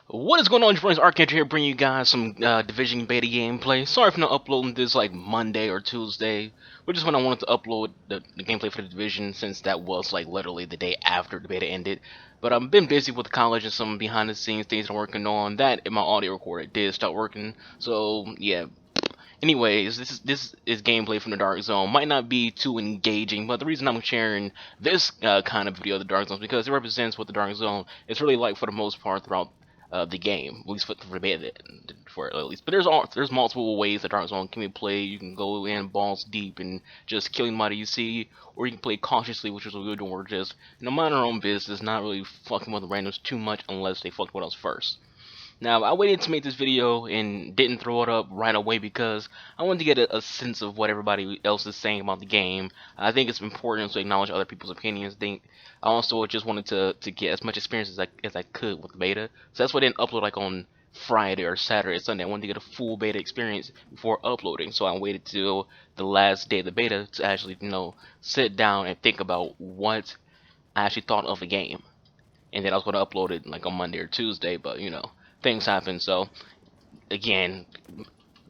What is going on, friends? Architecture here, bringing you guys some Division beta gameplay. Sorry for not uploading this like Monday or Tuesday, which is when I wanted to upload the gameplay for the Division, since that was like literally the day after the beta ended. But I've been busy with college and some behind the scenes things I'm working on. That and my audio recorder did start working, so yeah. Anyways, this is gameplay from the Dark Zone. Might not be too engaging, but the reason I'm sharing this kind of video of the Dark Zone is because it represents what the Dark Zone is really like for the most part throughout the game, at least for beta, for at least. But there's multiple ways the Dark Zone can be played. You can go in balls deep and just killing somebody you see, or you can play cautiously, which is what we're doing. We're just mind our own business, not really fucking with the randoms too much unless they fuck with us first. Now, I waited to make this video and didn't throw it up right away because I wanted to get a sense of what everybody else is saying about the game. I think it's important to acknowledge other people's opinions. I also just wanted to get as much experience as I could with the beta. So that's why I didn't upload like on Friday or Saturday or Sunday. I wanted to get a full beta experience before uploading. So I waited till the last day of the beta to actually, sit down and think about what I actually thought of the game. And then I was going to upload it like on Monday or Tuesday, but things happen. So again,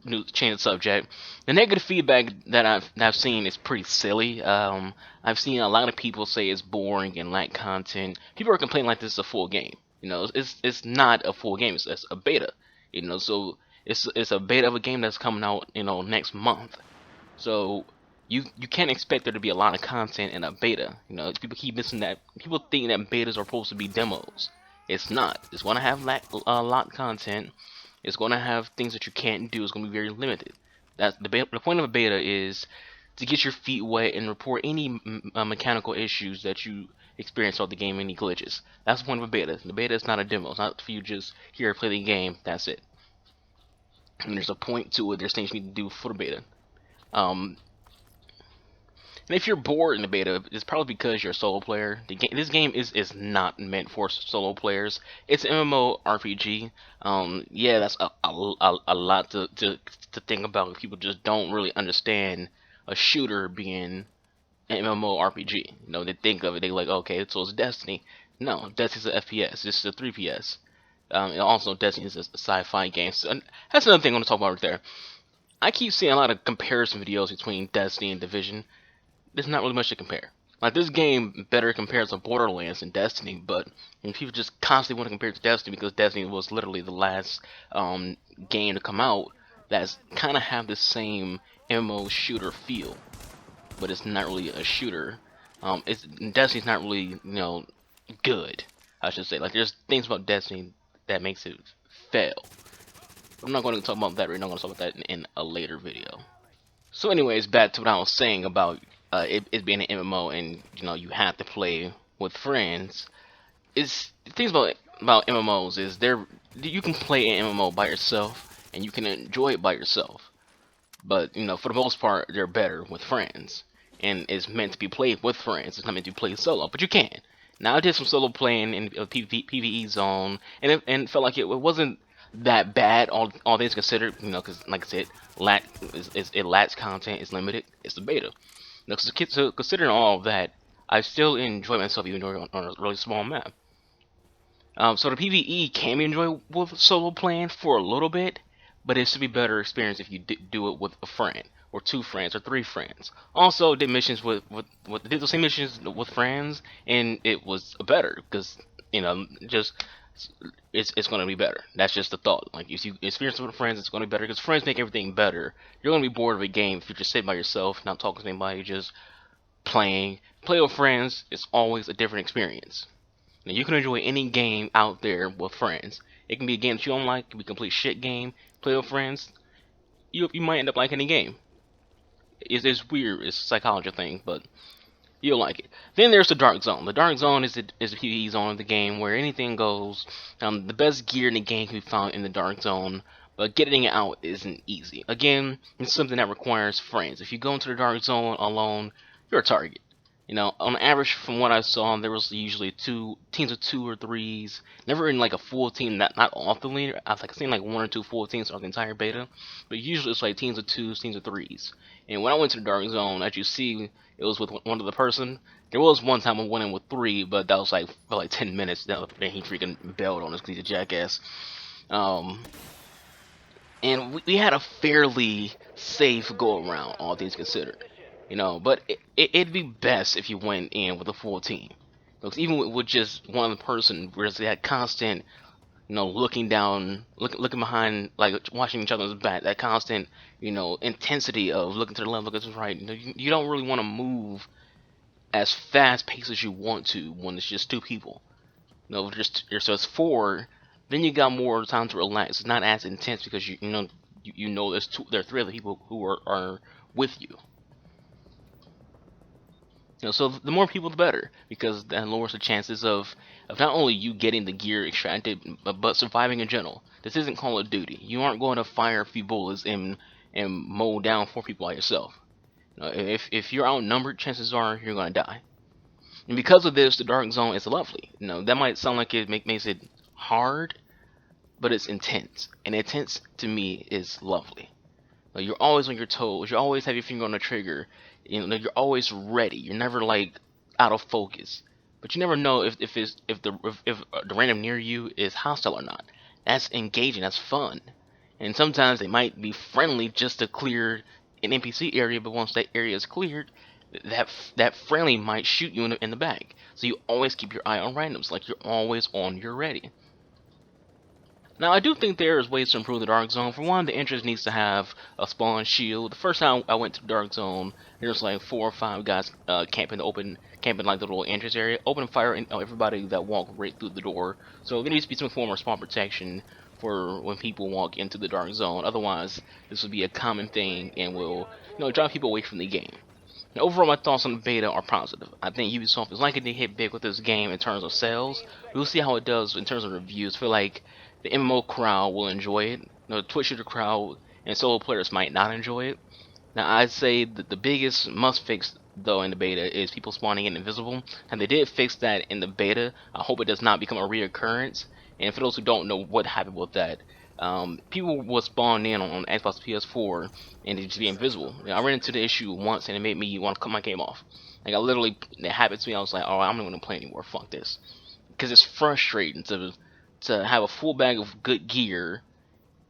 new change the subject. The negative feedback that I've seen is pretty silly. I've seen a lot of people say it's boring and lack content. People are complaining like this is a full game. It's not a full game. It's a beta. So it's a beta of a game that's coming out next month. So you can't expect there to be a lot of content in a beta. People keep missing that. People think that betas are supposed to be demos. It's not. It's going to have a lot of content. It's going to have things that you can't do. It's going to be very limited. That's the point of a beta is to get your feet wet and report any mechanical issues that you experience throughout the game, any glitches. That's the point of a beta. The beta is not a demo. It's not for you just here play the game. That's it. And there's a point to it. There's things you need to do for the beta. Um, And if you're bored in the beta, it's probably because you're a solo player. This game is not meant for solo players. It's an MMORPG. Yeah, that's a lot to think about if people just don't really understand a shooter being an MMORPG. They think of it, they like, okay, so it's Destiny. No, Destiny's an FPS. This is a 3PS. And also, Destiny is a sci-fi game. So, that's another thing I want to talk about right there. I keep seeing a lot of comparison videos between Destiny and Division. There's not really much to compare. Like, this game better compares to Borderlands and Destiny, but people just constantly want to compare it to Destiny because Destiny was literally the last game to come out that's kind of have the same MMO shooter feel, but it's not really a shooter. Destiny's not really good, I should say. Like, there's things about Destiny that makes it fail. I'm not going to talk about that right now. I'm going to talk about that in a later video. So anyways, back to what I was saying about it being an MMO and you have to play with friends. Is things about MMOs is you can play an MMO by yourself and you can enjoy it by yourself, but for the most part they're better with friends, and it's meant to be played with friends. It's not meant to be played solo, but you can. Now I did some solo playing in a PvE zone, and it felt like it wasn't that bad. All things considered, because like I said, it lacks content. It's limited. It's the beta. Now, so considering all of that, I still enjoy myself even though on a really small map. So the PvE can be enjoyed with solo playing for a little bit, but it should be better experience if you do it with a friend, or two friends, or three friends. Also, did missions did the same missions with friends, and it was better because just it's going to be better. That's just the thought. Like, if you experience it with friends, it's going to be better because friends make everything better. You're going to be bored of a game if you just sit by yourself, not talking to anybody, just playing. Play with friends is always a different experience. Now, you can enjoy any game out there with friends. It can be a game that you don't like, it can be a complete shit game. Play with friends, you might end up liking the game. It's weird, it's a psychology thing, but you'll like it. Then there's the Dark Zone. The Dark Zone is a PvE zone of the game where anything goes. The best gear in the game can be found in the Dark Zone, but getting it out isn't easy. Again, it's something that requires friends. If you go into the Dark Zone alone, you're a target. You know, on average, from what I saw, there was usually two teams of two or threes. Never in like a full team. Not often. I've seen like one or two full teams throughout the entire beta, but usually it's like teams of twos, teams of threes. And when I went to the Dark Zone, as you see, it was with one other person. There was one time I went in with three, but that was like for like 10 minutes. Then he freaking bailed on us because he's a jackass. Um, and we had a fairly safe go around, all things considered. You know, but it'd be best if you went in with a full team. Because even with just one person, whereas they had constant, you know, looking down, looking behind, like watching each other's back, that constant, you know, intensity of looking to the left, looking to the right. You know, you don't really want to move as fast paced as you want to when it's just two people. You know, just so it's four, then you got more time to relax. It's not as intense because you know there are three other people who are with you. You know, so the more people, the better, because that lowers the chances of not only you getting the gear extracted, but surviving in general. This isn't Call of Duty. You aren't going to fire a few bullets and mow down four people by yourself. You know, if you're outnumbered, chances are you're going to die. And because of this, the Dark Zone is lovely. You know, that might sound like it makes it hard, but it's intense. And intense to me is lovely. Like, you're always on your toes. You always have your finger on the trigger. You know, you're always ready. You're never like out of focus. But you never know if the random near you is hostile or not. That's engaging. That's fun. And sometimes they might be friendly just to clear an NPC area. But once that area is cleared, that friendly might shoot you in the back. So you always keep your eye on randoms. Like, you're always on your ready. Now, I do think there is ways to improve the Dark Zone. For one, the entrance needs to have a spawn shield. The first time I went to the Dark Zone, there's like 4 or 5 guys camping like the little entrance area, open fire on everybody that walk right through the door. So there needs to be some form of spawn protection for when people walk into the Dark Zone. Otherwise, this would be a common thing and will, drive people away from the game. Now, overall, my thoughts on the beta are positive. I think Ubisoft is likely to hit big with this game in terms of sales. We'll see how it does in terms of reviews. I feel like the MMO crowd will enjoy it. The Twitch shooter crowd and solo players might not enjoy it. Now, I'd say that the biggest must fix though in the beta is people spawning in invisible, and they did fix that in the beta. I hope it does not become a reoccurrence. And for those who don't know what happened with that, people will spawn in on Xbox PS4 and they just be invisible. I ran into the issue once and it made me want to cut my game off. Like, it happened to me. I was like, oh, I'm not gonna play anymore. Fuck this, because it's frustrating to have a full bag of good gear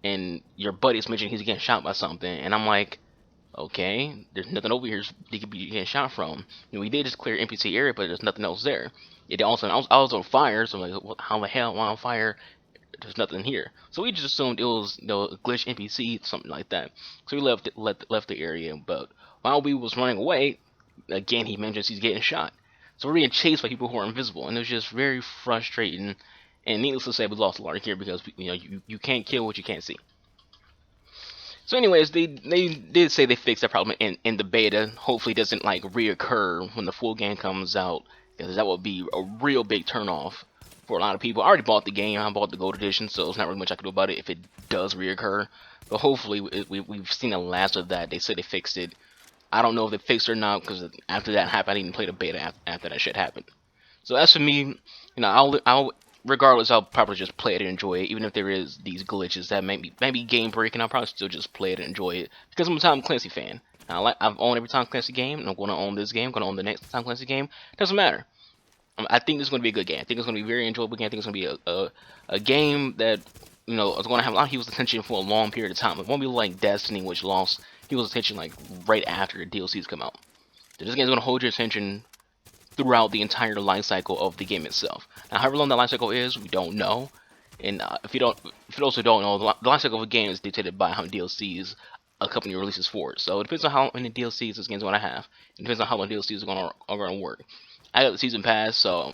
and your buddy's mentioning he's getting shot by something, and I'm like, okay, there's nothing over here he could be getting shot from. We did just clear NPC area, but there's nothing else there. It also, I was on fire, so I'm like, well, how the hell am I on fire? There's nothing here. So we just assumed it was, a glitch NPC, something like that. So we left the area, but while we was running away, again he mentions he's getting shot. So we're being chased by people who are invisible, and it was just very frustrating. And needless to say, we lost a lot here because you can't kill what you can't see. So, anyways, they did say they fixed that problem in the beta. Hopefully, it doesn't like reoccur when the full game comes out, because that would be a real big turnoff for a lot of people. I already bought the game. I bought the gold edition, so there's not really much I can do about it if it does reoccur. But hopefully, we've seen the last of that. They said they fixed it. I don't know if they fixed it or not, because after that happened, I didn't play the beta after that shit happened. So as for me, I'll regardless, I'll probably just play it and enjoy it, even if there is these glitches that may be game breaking. I'll probably still just play it and enjoy it because I'm a Tom Clancy fan. I've owned every Tom Clancy game, and I'm going to own this game. I'm going to own the next Tom Clancy game. Doesn't matter. I think this is going to be a good game. I think it's going to be a very enjoyable game. I think it's going to be a game that is going to have a lot of people's attention for a long period of time. It won't be like Destiny, which lost people's attention like right after the DLCs come out. So this game is going to hold your attention throughout the entire life cycle of the game itself. Now, however long that life cycle is, we don't know. And if you also don't know, the life cycle of a game is dictated by how many DLCs a company releases for it. So it depends on how many DLCs this game's going to have. It depends on how many DLCs are going to work. I got the season pass, so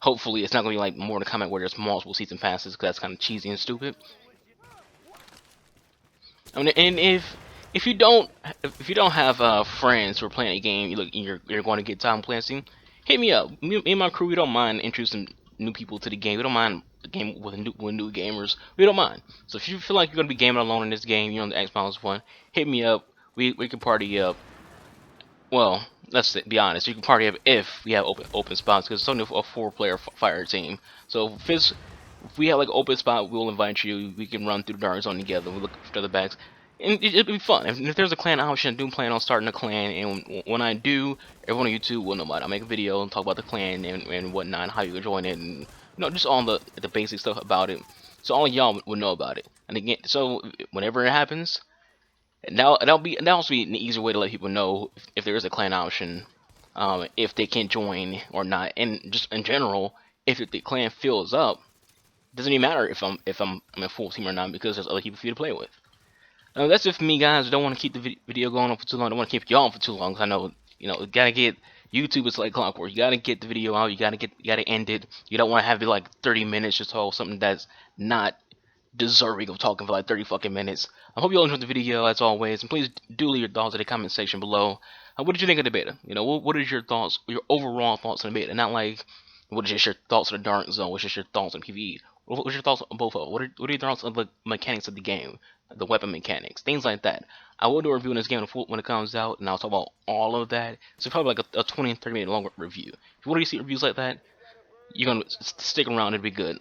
hopefully it's not going to be like Mortal Kombat where there's multiple season passes, because that's kind of cheesy and stupid. I mean, and if you don't have friends who are playing a game, you're going to get Tom Clancy, hit me up. Me and my crew, we don't mind introducing new people to the game. We don't mind a game with new gamers. We don't mind. So if you feel like you're gonna be gaming alone in this game, you're on the Xbox One, hit me up. We can party up. Well, let's be honest. You can party up if we have open spots because it's only a 4-player fire team. So if we have like open spot, we'll invite you. We can run through the Dark Zone together. We look for the backs, and it'll be fun. If there's a clan option, I do plan on starting a clan. And when I do, everyone on YouTube will know about it. I'll make a video and talk about the clan and whatnot, how you can join it, and just all the basic stuff about it. So all of y'all would know about it. And again, so whenever it happens. And that'll be an easier way to let people know if there is a clan option, if they can join or not, and just in general, if the clan fills up, doesn't even matter if I'm a full team or not because there's other people for you to play with. That's it for me, guys. I don't want to keep the video going on for too long. I don't want to keep y'all on for too long because I know you gotta get YouTube is like clockwork. You gotta get the video out. You gotta end it. You don't want to have it like 30 minutes just talk something that's not deserving of talking for like 30 fucking minutes. I hope you all enjoyed the video as always, and please do leave your thoughts in the comment section below. What did you think of the beta? What is your thoughts, your overall thoughts on the beta? Not like what is just your thoughts on the Dark Zone, what's just your thoughts on PvE? What's your thoughts on both of them? What are your thoughts on the mechanics of the game, the weapon mechanics, things like that? I will do a review on this game when it comes out, and I'll talk about all of that. So probably like a 20 30 minute long review. If you want to see reviews like that, you're gonna stick around. It'd be good.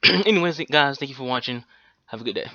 Anyways, guys, thank you for watching. Have a good day.